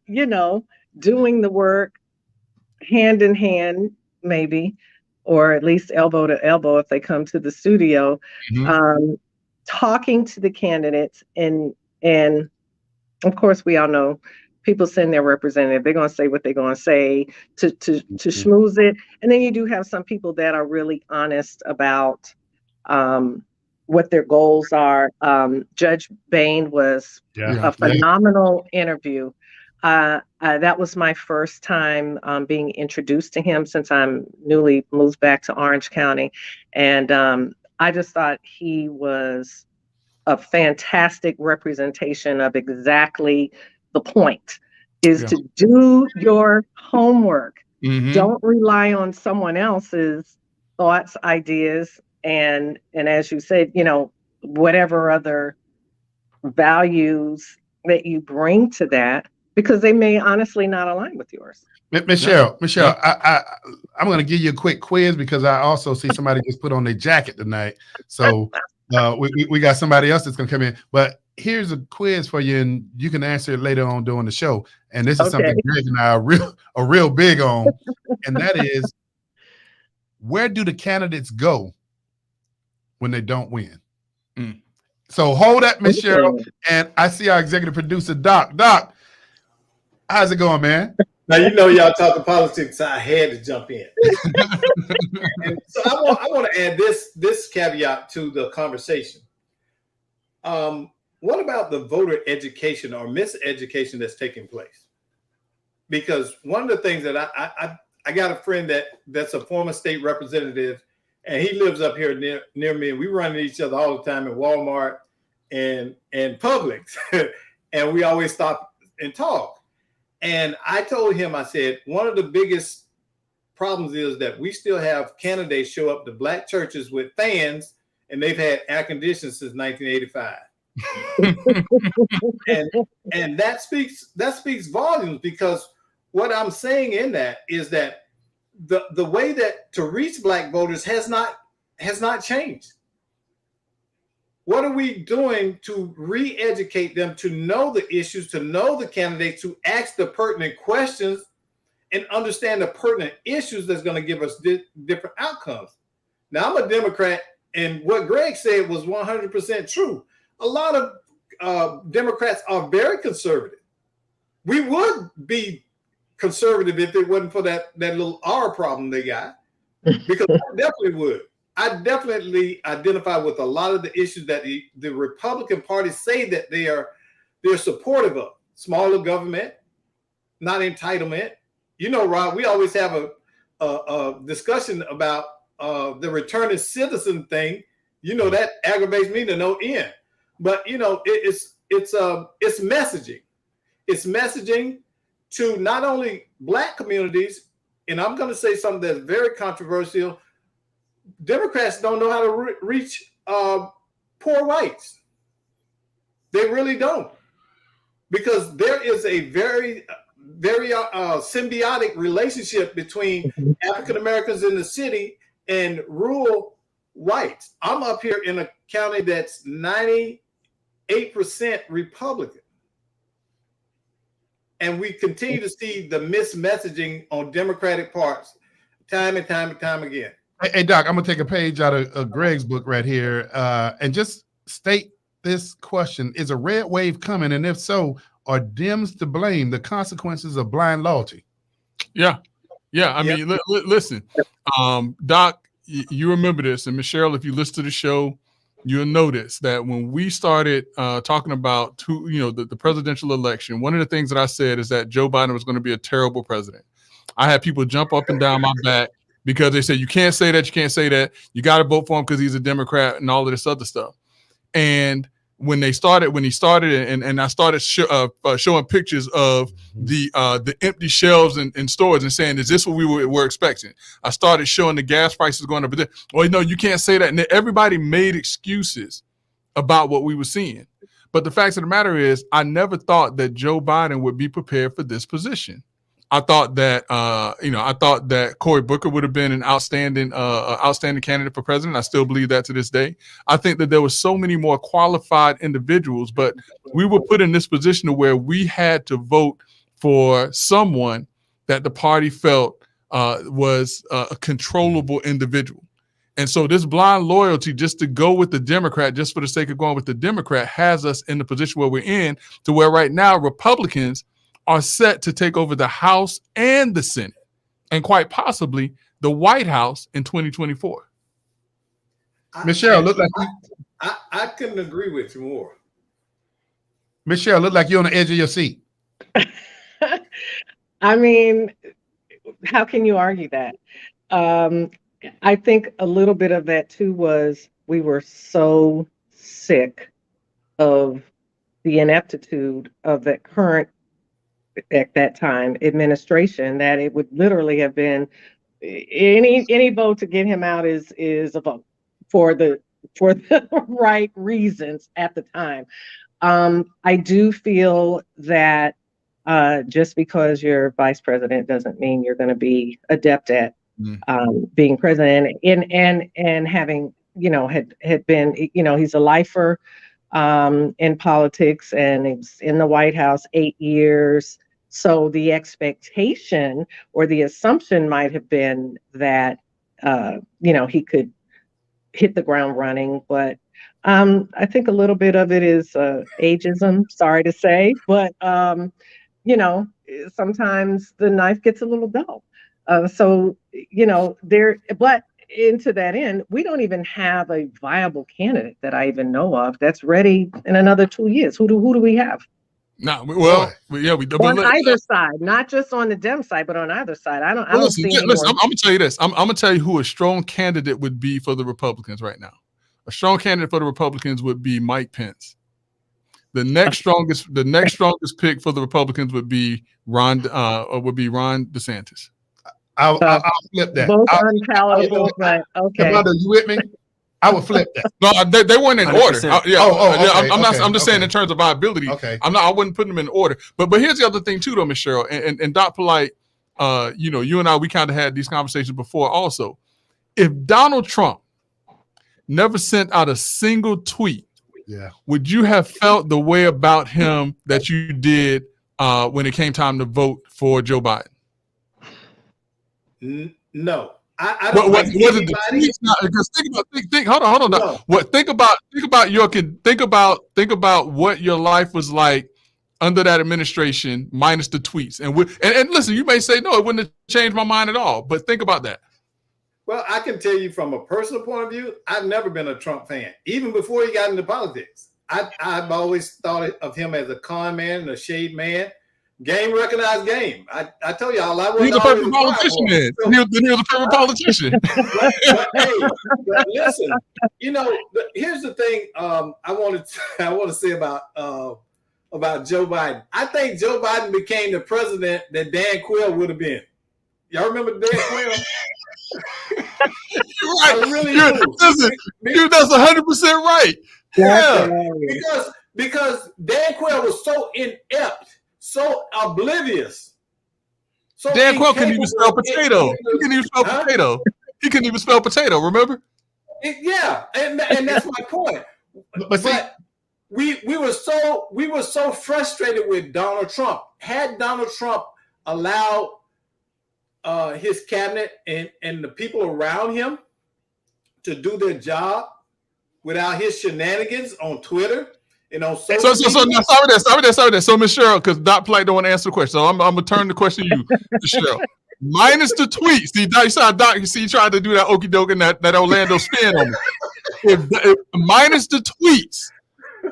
doing the work hand in hand, maybe, or at least elbow to elbow if they come to the studio, talking to the candidates, and of course we all know people send their representative. They're going to say what they're going to say to schmooze it. And then you do have some people that are really honest about what their goals are. Judge Bain was a phenomenal interview. That was my first time being introduced to him since I'm newly moved back to Orange County. And I just thought he was a fantastic representation of exactly the point, is to do your homework. Don't rely on someone else's thoughts, ideas, and as you said, whatever other values that you bring to that, because they may honestly not align with yours. Michelle, I'm going to give you a quick quiz because I also see somebody just put on their jacket tonight. So we got somebody else that's going to come in. But here's a quiz for you, and you can answer it later on during the show. And this is something Greg and I are real big on, and that is, where do the candidates go when they don't win? So hold that, Michelle. And I see our executive producer, Doc. Doc, how's it going, man? Now, y'all talking politics, so I had to jump in. And so I want to add this caveat to the conversation. What about the voter education or miseducation that's taking place? Because one of the things that I got a friend that's a former state representative, and he lives up here near me, and we run into each other all the time at Walmart and Publix, and we always stop and talk. And I told him, I said, one of the biggest problems is that we still have candidates show up to Black churches with fans, and they've had air conditioning since 1985. and that speaks volumes, because what I'm saying in that is that the way that to reach black voters has not changed. What are we doing to re-educate them to know the issues, to know the candidates, to ask the pertinent questions and understand the pertinent issues that's going to give us different outcomes? Now, I'm a Democrat, and what Greg said was 100% true. A lot of Democrats are very conservative. We would be conservative if it wasn't for that little R problem they got, because I definitely would. I definitely identify with a lot of the issues that the Republican Party say that they're supportive of. Smaller government, not entitlement. You know, Rob, we always have a discussion about the returning citizen thing. You know, that aggravates me to no end. But you know, it's messaging. It's messaging to not only black communities, and I'm going to say something that's very controversial. Democrats don't know how to reach poor whites. They really don't, because there is a very symbiotic relationship between African Americans in the city and rural whites. I'm up here in a county that's 98% Republican. And we continue to see the mismessaging on Democratic parts time and time and time again. Hey, Doc, I'm going to take a page out of Greg's book right here and just state this question. Is a red wave coming? And if so, are Dems to blame the consequences of blind loyalty? Yeah. I mean, listen, Doc, you remember this. And Michelle, if you listen to the show, you'll notice that when we started talking about the presidential election, one of the things that I said is that Joe Biden was going to be a terrible president. I had people jump up and down my back because they said, you can't say that, you got to vote for him because he's a Democrat and all of this other stuff. And when he started, and I started showing pictures of the empty shelves in stores and saying, is this what we were expecting? I started showing the gas prices going up. Well, no, you can't say that. And everybody made excuses about what we were seeing. But the fact of the matter is, I never thought that Joe Biden would be prepared for this position. I thought that Cory Booker would have been an outstanding candidate for president. I still believe that to this day. I think that there were so many more qualified individuals, but we were put in this position where we had to vote for someone that the party felt was a controllable individual. And so this blind loyalty just to go with the Democrat, just for the sake of going with the Democrat, has us in the position where we're in, to where right now Republicans are set to take over the House and the Senate, and quite possibly the White House in 2024. Michelle, look like I couldn't agree with you more. Michelle, look like you're on the edge of your seat. I mean, how can you argue that? I think a little bit of that too was we were so sick of the ineptitude of that current, at that time, administration, that it would literally have been any vote to get him out is a vote for the right reasons at the time. I do feel that just because you're vice president doesn't mean you're going to be adept at being president, and having, had been, he's a lifer in politics, and he's in the White House 8 years. So the expectation or the assumption might have been that, he could hit the ground running. But I think a little bit of it is ageism, sorry to say. But, sometimes the knife gets a little dull. But into that end, we don't even have a viable candidate that I even know of that's ready in another 2 years. Who do we have? No, we on either side, not just on the Dem side, but on either side. I don't see. Listen, I'm gonna tell you this. I'm gonna tell you who a strong candidate would be for the Republicans right now. A strong candidate for the Republicans would be Mike Pence. The next strongest pick for the Republicans would be Ron DeSantis. I'll flip that. Both unpalatable, but okay. Commander, you with me? I would flip that. No, they weren't in order. Okay, I'm just saying in terms of viability. Okay. I wouldn't put them in order. But here's the other thing too, though, Miss Cheryl and Doc Polite. you know, you and I, we kind of had these conversations before also. If Donald Trump never sent out a single tweet, would you have felt the way about him that you did when it came time to vote for Joe Biden? No. I don't like anybody. Because think hold on. No. What think about what your life was like under that administration minus the tweets. And listen, you may say no, it wouldn't have changed my mind at all. But think about that. Well, I can tell you from a personal point of view, I've never been a Trump fan, even before he got into politics. I've always thought of him as a con man and a shade man. Game recognized game. I tell you all, I was a perfect politician. Then he was a perfect politician. but listen, you know, here's the thing. I want to say about Joe Biden. I think Joe Biden became the president that Dan Quayle would have been. Y'all remember Dan Quayle? Right. I really do. That's 100% right. Yeah. Because Dan Quayle was so inept, so oblivious. So Dan Quayle couldn't even spell potato. He couldn't even spell potato. He couldn't even spell potato. Remember? Yeah, and that's my point. But we were so frustrated with Donald Trump. Had Donald Trump allowed his cabinet and the people around him to do their job without his shenanigans on Twitter and on social media. Sorry there. So, Ms. Cheryl, because Doc Polite don't want to answer the question, so I'm gonna turn the question to you, Ms. Cheryl. Minus the tweets. See, Doc, you tried to do that okie doke and that Orlando spin on me. If minus the tweets,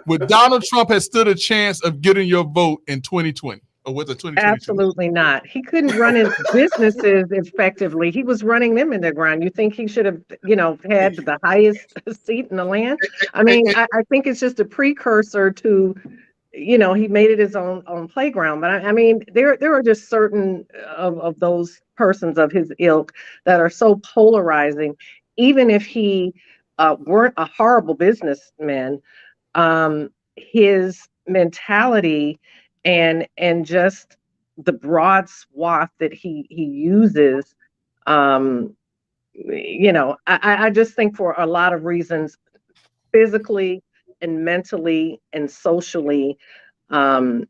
would Donald Trump have stood a chance of getting your vote in 2020? Or was it 2022? Absolutely not. He couldn't run his businesses effectively. He was running them in the ground. You think he should have, had the highest seat in the land? I mean, I think it's just a precursor to, he made it his own playground. But I mean, there are just certain of those persons of his ilk that are so polarizing. Even if he weren't a horrible businessman, his mentality and just the broad swath that he uses, I just think for a lot of reasons, physically and mentally and socially, I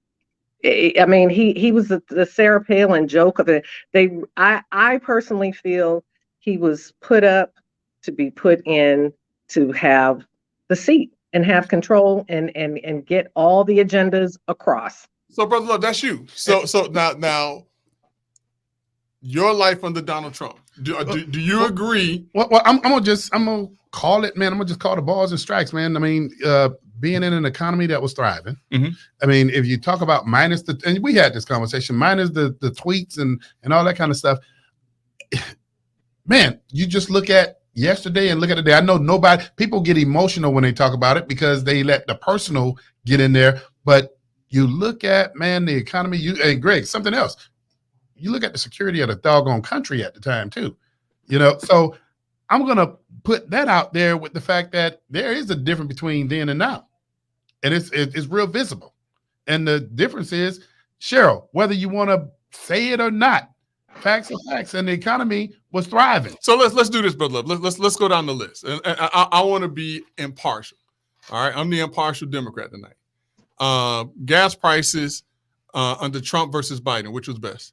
mean, he was the Sarah Palin joke of it. I personally feel he was put up to be put in to have the seat and have control and get all the agendas across. So, Brother Love, that's you. So now, your life under Donald Trump. Do you agree? Well, I'm gonna call it, man. I'm gonna just call the balls and strikes, man. I mean, being in an economy that was thriving. Mm-hmm. I mean, if you talk about minus and we had this conversation, minus the tweets and all that kind of stuff, man, you just look at yesterday and look at today. I know people get emotional when they talk about it because they let the personal get in there, but you look at, man, the economy, and Greg, something else. You look at the security of the doggone country at the time too, So I'm going to put that out there with the fact that there is a difference between then and now. And it's real visible. And the difference is, Cheryl, whether you want to say it or not, facts are facts, and the economy was thriving. So let's do this, Brother Love. Let's go down the list. And I want to be impartial. All right. I'm the impartial Democrat tonight. Gas prices under Trump versus Biden, which was best?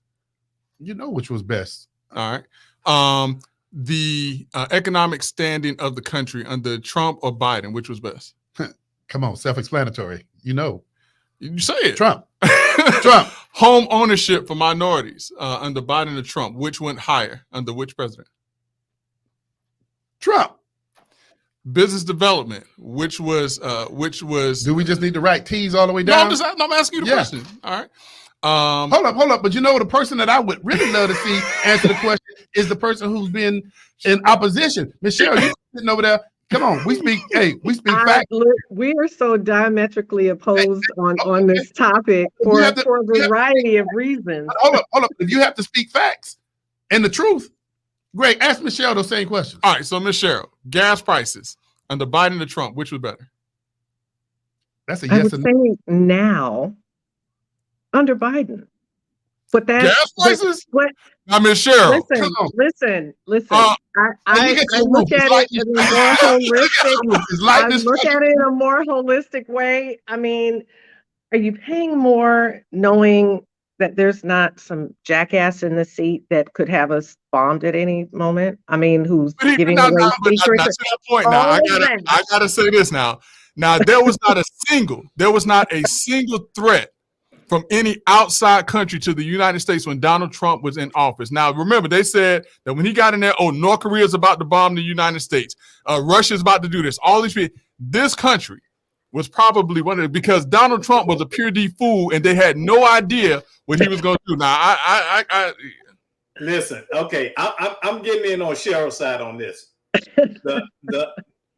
You know which was best. All right. The economic standing of the country under Trump or Biden, which was best? Come on, self-explanatory. You say it. Trump. Trump. Home ownership for minorities under Biden or Trump, which went higher under which president? Trump. Business development, which was do we just need to write T's all the way down? No, I'm asking you the question. All right. Hold up. But the person that I would really love to see answer the question is the person who's been in opposition. Michelle, you sitting over there. Come on, we speak facts. We are so diametrically opposed on this topic for a variety of reasons. Hold up. If you have to speak facts and the truth, Greg, ask Michelle those same questions. All right, so Ms. Cheryl, gas prices under Biden or Trump, which was better? That's a yes or no. I would say now under Biden. But that's Gas prices? what. I mean, Cheryl. Listen. I look at it in a more holistic. I look at it in a more holistic way. I mean, are you paying more knowing that there's not some jackass in the seat that could have us bombed at any moment? I mean, who's giving away secrets? That's that point now. I gotta say this now. Now there was not a single threat from any outside country to the United States when Donald Trump was in office. Now, remember, they said that when he got in there, North Korea is about to bomb the United States. Russia's about to do this. All these people, this country was probably one of because Donald Trump was a pure D fool and they had no idea what he was going to do. Now, I listen. Okay, I'm getting in on Cheryl's side on this.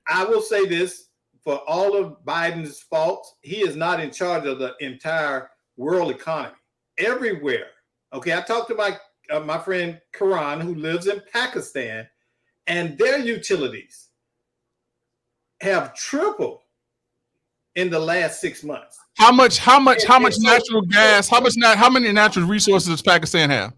I will say this: for all of Biden's faults, he is not in charge of the entire world economy. Everywhere. Okay, I talked to my friend Karan, who lives in Pakistan, and their utilities have tripled in the last 6 months. How much natural gas? How many natural resources does Pakistan have?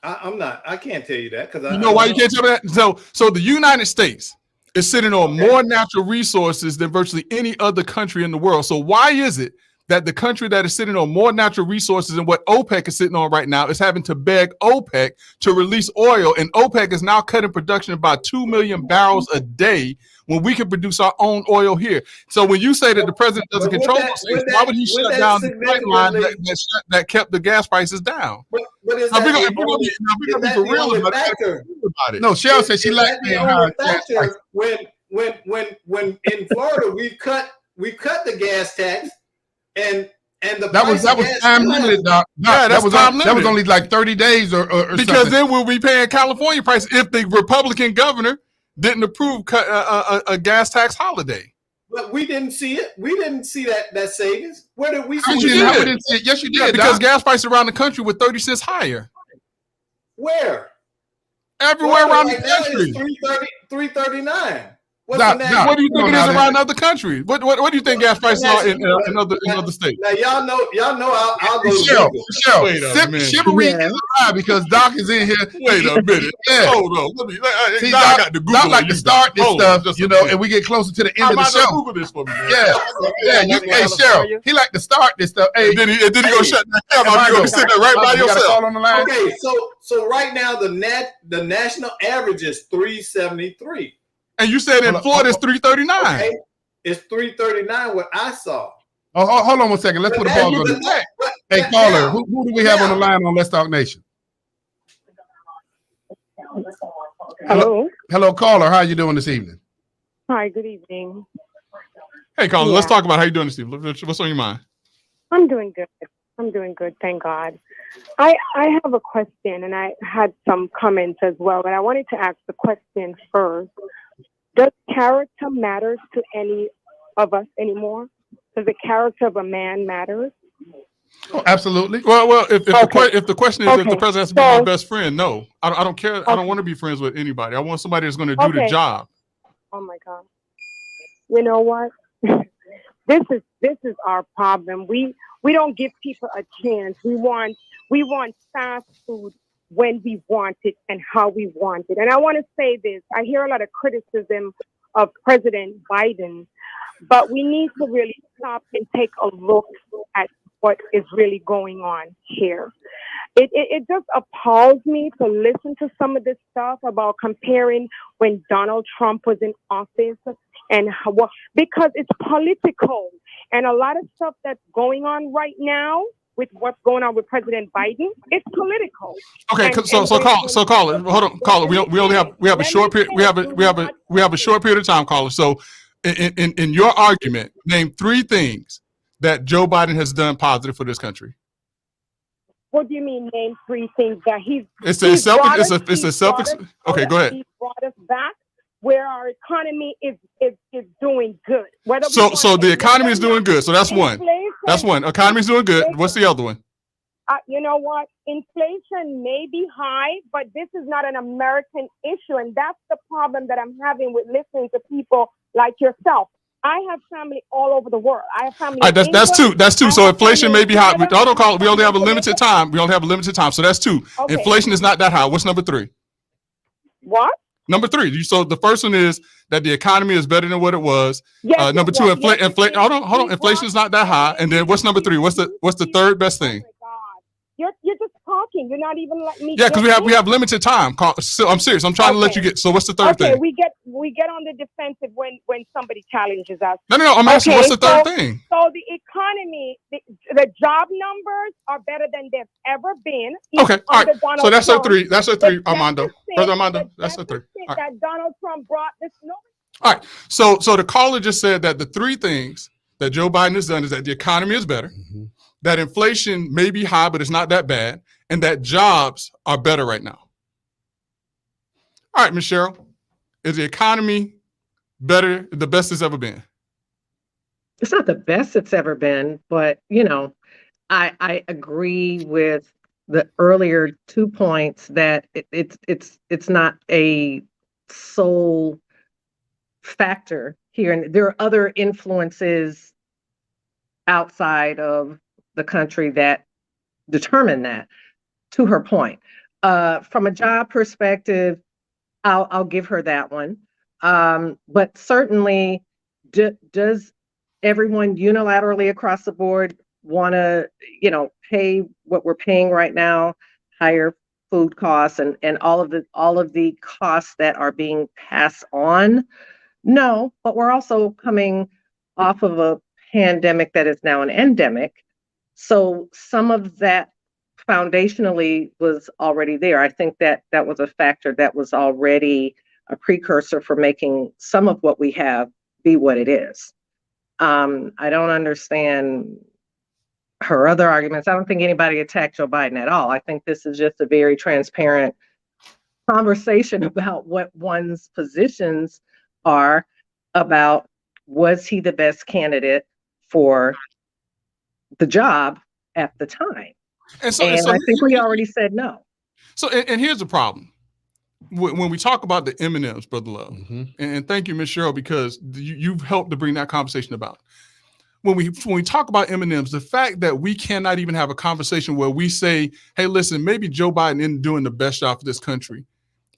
I can't tell you that because you know why you can't tell me that. So the United States is sitting on more natural resources than virtually any other country in the world. So why is it that the country that is sitting on more natural resources than what OPEC is sitting on right now is having to beg OPEC to release oil, and OPEC is now cutting production about 2 million barrels a day when we can produce our own oil here? So when you say that the president doesn't control those things, why would he shut down the pipeline that kept the gas prices down? But is that we're going to be for real about it. No, Cheryl said she liked the factor when in Florida we cut the gas tax. And that was time limited, Doc. Yeah, that was only like 30 days or because something. Then we'll be paying California prices if the Republican governor didn't approve a gas tax holiday. But we didn't see it. We didn't see that savings. Where did we see it? Yes, you did. Yeah, because gas prices around the country were 30 cents higher. Where? Everywhere around the country. $3.39. What do you think it is around other countries? What do you think gas prices are in other states? Now y'all know I'll go to Chivalry is alive because Doc is in here. Wait a minute. Yeah. Hold on. See, Doc like to start this stuff, and we get closer to the end of the show. Google this for me, man? Yeah. Hey, Cheryl, he like to start this stuff. Hey, then he go shut that camera. You're gonna sit there right by yourself. On the line. Okay, so right now the national average is 373. And you said in Florida it's 339. Okay. It's 339 what I saw. Oh, hold on one second. Let's put a pause on it. Hey, caller, who do we have on the line on Let's Talk Nation? Hello, caller. How are you doing this evening? Hi, good evening. Hey, caller, let's talk about how you doing this evening. What's on your mind? I'm doing good. Thank God. I have a question, and I had some comments as well, but I wanted to ask the question first. Does character matter to any of us anymore? Does the character of a man matter? Oh, absolutely. Well, if the question is if the president has to be my best friend, no, I don't care. I don't want to be friends with anybody. I want somebody that's going to do the job. Oh my God! You know what? This is our problem. We don't give people a chance. We want fast food when we want it and how we want it. And I want to say this. I hear a lot of criticism of President Biden, but we need to really stop and take a look at what is really going on here. It just appalls me to listen to some of this stuff about comparing when Donald Trump was in office and because it's political, and a lot of stuff that's going on right now with what's going on with President Biden, it's political. Okay, so caller, hold on, caller. We have a short period. We have a short period of time, caller. So, in your argument, name 3 things that Joe Biden has done positive for this country. What do you mean? Name 3 things that he's? Okay, go ahead. He brought us back where our economy is doing good. So the economy is doing good. So that's one. That's one. Economy is doing good. What's the other one? You know what? Inflation may be high, but this is not an American issue. And that's the problem that I'm having with listening to people like yourself. I have family all over the world. I have family. All right, that's two. That's two. So inflation may be high. We don't call it. We only have a limited time. We only have a limited time. So that's two. Okay. Inflation is not that high. What's number three? What? Number three. So the first one is that the economy is better than what it was. Yes, Number two, inflation. yes, Hold on. Inflation is not that high. And then what's number three? What's the third best thing? Oh my God. You're just talking. You're not even letting me. Yeah, because we have limited time. So I'm serious. I'm trying to let you get. So what's the third thing? we get on the defensive when somebody challenges us. No. I'm asking what's the third thing? So the economy, the job numbers are better than they've ever been. Okay, all right. So that's our three. That's our three, The Armando. deficit- Brother Armando, the that's our three. deficit All right. that Donald Trump brought this. No, All right. So the caller just said that the three things that Joe Biden has done is that the economy is better, that inflation may be high, but it's not that bad, and that jobs are better right now. All right, Ms. Cheryl, is the economy better, the best it's ever been? It's not the best it's ever been, but I agree with the earlier 2 points that it's not a sole factor here, and there are other influences outside of the country that determine that. To her point, from a job perspective, I'll give her that one. But certainly, does everyone unilaterally across the board want to, pay what we're paying right now, higher food costs and all of the costs that are being passed on? No, but we're also coming off of a pandemic that is now an endemic. So some of that foundationally was already there. I think that was a factor that was already a precursor for making some of what we have be what it is. I don't understand her other arguments. I don't think anybody attacked Joe Biden at all. I think this is just a very transparent conversation about what one's positions are about, was he the best candidate for the job at the time? And so I think we already said no. So, and here's the problem. When we talk about the M&Ms, Brother Love, and thank you, Ms. Cheryl, because you've helped to bring that conversation about. When we talk about M&Ms, the fact that we cannot even have a conversation where we say, hey, listen, maybe Joe Biden isn't doing the best job for this country.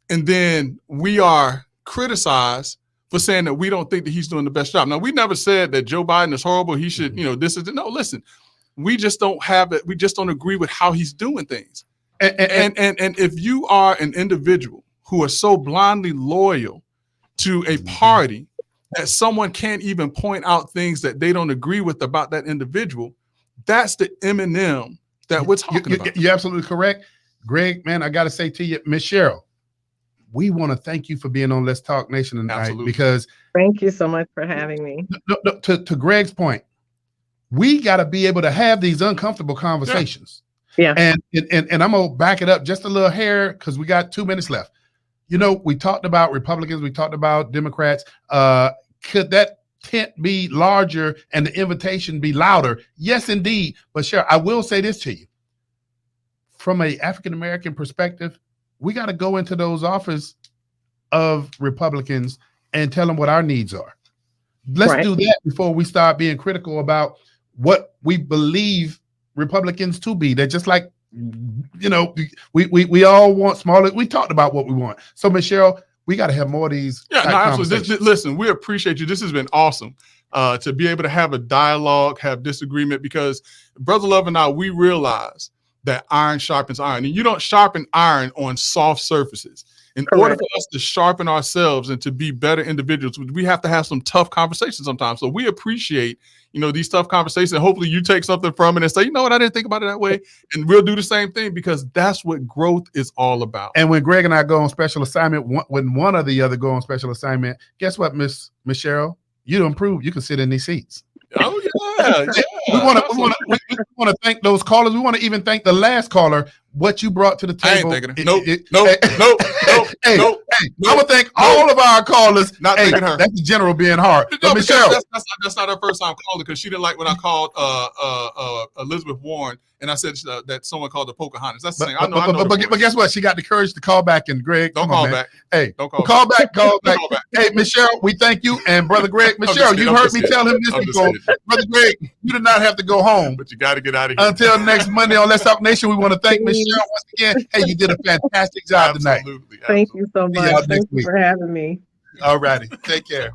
And then we are criticized for saying that we don't think that he's doing the best job. Now, we never said that Joe Biden is horrible. He should, this is, no, listen, we just don't have it. We just don't agree with how he's doing things. And if you are an individual who are so blindly loyal to a party that someone can't even point out things that they don't agree with about that individual, that's the M&M that we're talking about. You're absolutely correct. Greg, man, I got to say to you, Ms. Cheryl, we want to thank you for being on Let's Talk Nation tonight. Absolutely. Because thank you so much for having me. To Greg's point, we got to be able to have these uncomfortable conversations. Yeah. And I'm going to back it up just a little hair because we got 2 minutes left. We talked about Republicans, we talked about Democrats. Could that tent be larger and the invitation be louder? Yes, indeed. But sure, I will say this to you. From an African-American perspective, we got to go into those offices of Republicans and tell them what our needs are. Let's do that before we start being critical about what we believe Republicans to be. They're just like, we all want smaller. We talked about what we want. So, Ms. Cheryl, we got to have more of these. Yeah, no, absolutely. Listen, we appreciate you. This has been awesome to be able to have a dialogue, have disagreement, because Brother Love and I, we realize that iron sharpens iron, and you don't sharpen iron on soft surfaces. In order for us to sharpen ourselves and to be better individuals, we have to have some tough conversations sometimes. So we appreciate, these tough conversations. And hopefully you take something from it and say, you know what, I didn't think about it that way. And we'll do the same thing, because that's what growth is all about. And when Greg and I go on special assignment, when one or the other go on special assignment, guess what, Miss Cheryl? You improve. You can sit in these seats. Oh yeah. We want to thank those callers. We want to even thank the last caller. What you brought to the table. I ain't thinking her. Nope. I would thank all of our callers. Not thinking her. That's the general being hard. No, Michelle, that's not her first time calling, because she didn't like when I called Elizabeth Warren and I said that someone called the Pocahontas. That's the thing. I know. But guess what? She got the courage to call back. And Greg, don't call back. Hey, don't call back. Call back. Hey, Miss Cheryl, we thank you. And Brother Greg, Miss Cheryl, you heard me tell him this before. Brother Greg, you did not have to go home. But you got to get out of here. Until next Monday on Let's Talk Nation, we want to thank Miss Cheryl once again. Hey, you did a fantastic job tonight. Absolutely. Thank you so much. Thank you for having me. All righty. Take care.